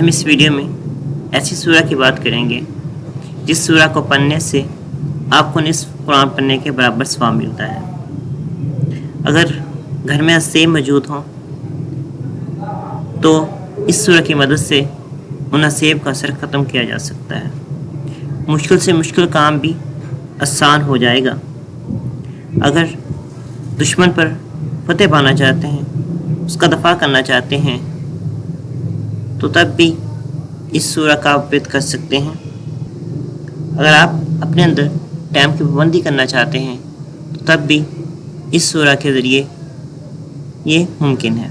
ہم اس ویڈیو میں ایسی سورہ کی بات کریں گے جس سورہ کو پڑھنے سے آپ کو نصف قرآن پڑھنے کے برابر ثواب ملتا ہے۔ اگر گھر میں سیب موجود ہوں تو اس سورہ کی مدد سے ان سیب کا اثر ختم کیا جا سکتا ہے۔ مشکل سے مشکل کام بھی آسان ہو جائے گا۔ اگر دشمن پر فتح پانا چاہتے ہیں، اس کا دفاع کرنا چاہتے ہیں، تو تب بھی اس سورہ کا آپ ورد کر سکتے ہیں۔ اگر آپ اپنے اندر ٹائم کی پابندی کرنا چاہتے ہیں تو تب بھی اس سورہ کے ذریعے یہ ممکن ہے۔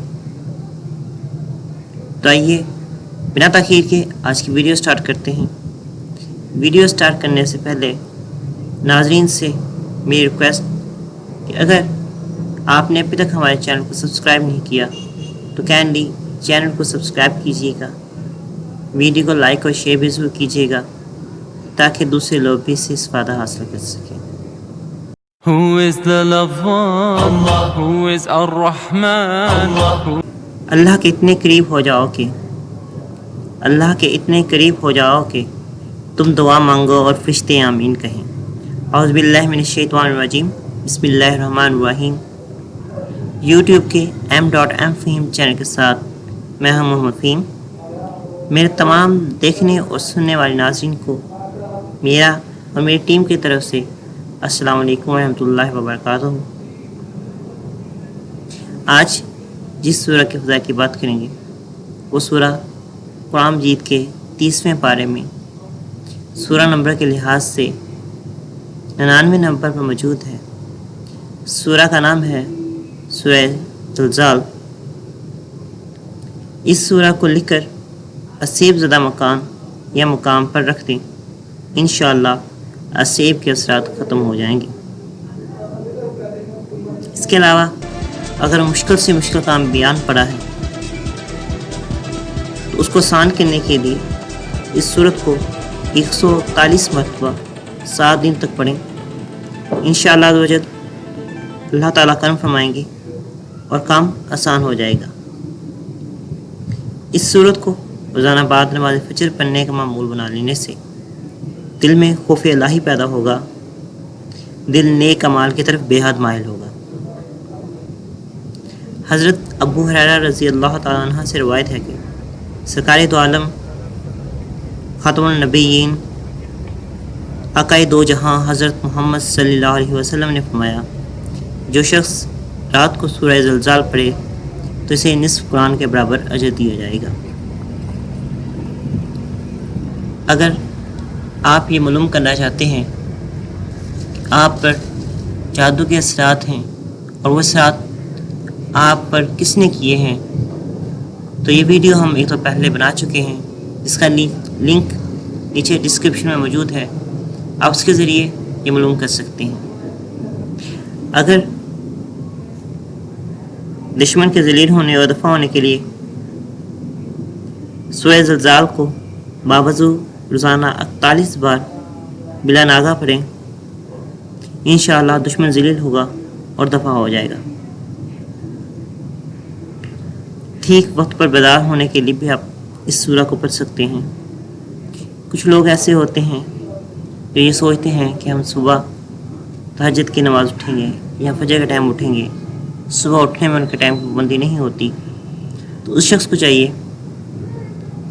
تو آئیے بنا تاخیر کے آج کی ویڈیو سٹارٹ کرتے ہیں۔ ویڈیو سٹارٹ کرنے سے پہلے ناظرین سے میری ریکویسٹ کہ اگر آپ نے ابھی تک ہمارے چینل کو سبسکرائب نہیں کیا تو کائنڈلی چینل کو سبسکرائب کیجیے گا، ویڈیو کو لائک اور شیئر بھی ضرور کیجیے گا تاکہ دوسرے لوگ بھی اس سے استفادہ حاصل کر سکیں۔ Who is the loved one? Who is Ar-Rahman? اللہ کے اتنے قریب ہو جاؤ کہ اللہ کے اتنے قریب ہو جاؤ کہ تم دعا مانگو اور فرشتے آمین کہیں۔ اعوذ باللہ من الشیطان الرجیم، بسم اللہ الرحمن الرحیم۔ یوٹیوب کے m.m فہیم چینل کے ساتھ میں ہوں محمد فہیم۔ میرے تمام دیکھنے اور سننے والے ناظرین کو میرا اور میری ٹیم کی طرف سے السلام علیکم ورحمۃ اللہ وبرکاتہ۔ آج جس سورہ کے فضائل کی بات کریں گے وہ سورہ قرآن مجید کے 30ویں پارے میں سورہ نمبر کے لحاظ سے 99 نمبر پر موجود ہے۔ سورہ کا نام ہے سورہ زلزال۔ اس سورہ کو لکھ کر اسیب زدہ مکان یا مقام پر رکھ دیں، انشاءاللہ اسیب کے اثرات ختم ہو جائیں گے۔ اس کے علاوہ اگر مشکل سے مشکل کام بیان پڑا ہے تو اس کو آسان کرنے کے لیے اس سورت کو 143 مرتبہ 7 دن تک پڑھیں، انشاءاللہ اللہ تعالیٰ کرم فرمائیں گے اور کام آسان ہو جائے گا۔ اس سورت کو روزانہ بعد نماز فجر پڑھنے کا معمول بنا لینے سے دل میں خوف الہی پیدا ہوگا، دل نیک اعمال کی طرف بے حد مائل ہوگا۔ حضرت ابو ہریرہ رضی اللہ تعالیٰ عنہ سے روایت ہے کہ سرکار دو عالم خاتم النبیین آقائے دو جہاں حضرت محمد صلی اللہ علیہ وسلم نے فرمایا، جو شخص رات کو سورہ زلزال پڑھے تو اسے نصف قرآن کے برابر اجر دیا جائے گا۔ اگر آپ یہ معلوم کرنا چاہتے ہیں کہ آپ پر جادو کے اثرات ہیں اور وہ اثرات آپ پر کس نے کیے ہیں، تو یہ ویڈیو ہم ایک تو پہلے بنا چکے ہیں، جس کا لنک نیچے ڈسکرپشن میں موجود ہے، آپ اس کے ذریعے یہ معلوم کر سکتے ہیں۔ اگر دشمن کے ذلیل ہونے اور دفاع ہونے کے لیے سورہ زلزال کو باوضو روزانہ 48 بار بلا ناغہ پڑھیں، انشاءاللہ دشمن ذلیل ہوگا اور دفاع ہو جائے گا۔ ٹھیک وقت پر بیدار ہونے کے لیے بھی آپ اس سورہ کو پڑھ سکتے ہیں۔ کچھ لوگ ایسے ہوتے ہیں جو یہ سوچتے ہیں کہ ہم صبح تہجد کی نماز اٹھیں گے یا فجر کا ٹائم اٹھیں گے، صبح اٹھنے میں ان کے ٹائم کی پابندی نہیں ہوتی، تو اس شخص کو چاہیے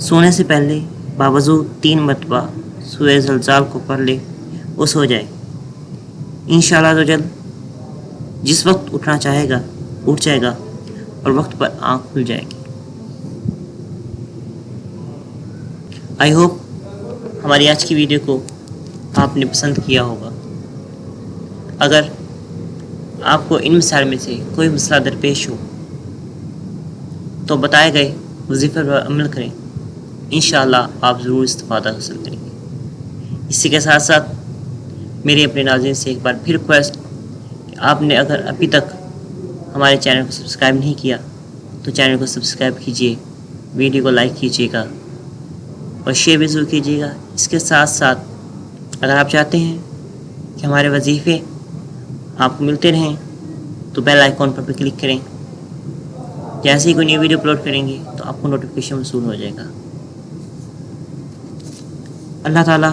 سونے سے پہلے باوضو 3 مرتبہ سورہ زلزال کو پڑھ لے اور سو جائے، انشاءاللہ جس وقت اٹھنا چاہے گا اٹھ جائے گا اور وقت پر آنکھ کھل جائے گی۔ آئی ہوپ ہماری آج کی ویڈیو کو آپ نے پسند کیا ہوگا۔ اگر آپ کو ان مسائل میں سے کوئی مسئلہ درپیش ہو تو بتائے گئے وظیفے پر عمل کریں، انشاءاللہ آپ ضرور استفادہ حاصل کریں گے۔ اسی کے ساتھ ساتھ میری اپنے ناظرین سے ایک بار پھر ریکویسٹ کہ آپ نے اگر ابھی تک ہمارے چینل کو سبسکرائب نہیں کیا تو چینل کو سبسکرائب کیجیے، ویڈیو کو لائک کیجیے گا اور شیئر بھی ضرور کیجیے گا۔ اس کے ساتھ ساتھ اگر آپ چاہتے ہیں کہ ہمارے وظیفے آپ کو ملتے رہیں تو بیل آئیکن پر بھی کلک کریں، جیسے ہی کوئی نئی ویڈیو اپلوڈ کریں گے تو آپ کو نوٹیفیکیشن وصول ہو جائے گا۔ اللہ تعالیٰ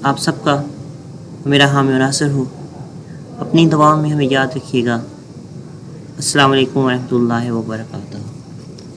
آپ سب کا میرا حامی و ناصر ہو. اپنی دعاؤں میں ہمیں یاد رکھیے گا. السلام علیکم ورحمۃ اللہ وبرکاتہ.